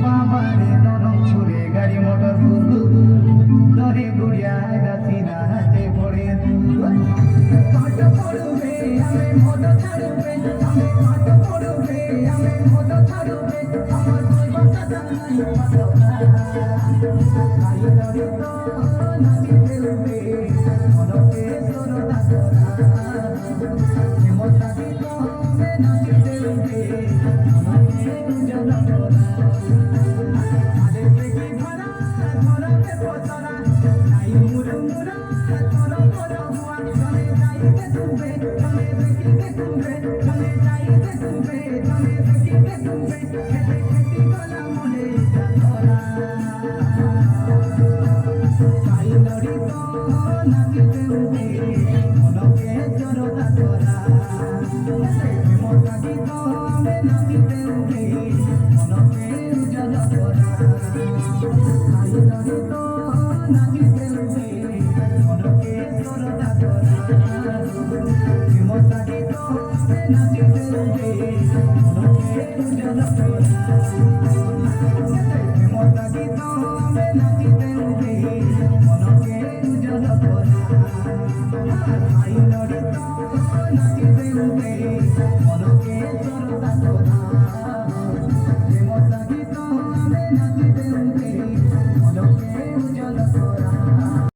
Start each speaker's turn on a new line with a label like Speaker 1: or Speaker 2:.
Speaker 1: বাবারে নরম করে গাড়ি মোটর ধরে গুড়িয়ায় দাসি নাচে পড়ে পাট পড়বে আমি মদ ছাড়বে আমি পাট পড়বে আমি মদ ছাড়বে আমার বাবা দাদা নাই পাতলা কাই লড়ে তো নাচি ফেলবে মনকে সরদা করা মতাদি তো নাচি ফেলবে মনকে গুজর করা আরে দেখি ভরা ধরবে পচরা নাই মুরমুরা ধর ধর হুয়া চলে যাইতে তুমি চলে দেখিতে তুমি চলে যাইতে তুমি চলে দেখিতে তুমি খেতে খেতে গলা মনে ধরা কাই লড়ি তো নাচি ফেলবে মনকে জরদা করা মতাদি তো নাচি ফেলবে মনকে উজাড় করা কাই লড়ি তো নাচি ফেলবে মনকে জরদা করা মতাদি তো নাচি ফেলবে মনকে উজাড় করা মতাদি তো নাচি ফেলবে মনকে উজাড় করা কাই লড়ি তো নাচি ফেলবে মনকে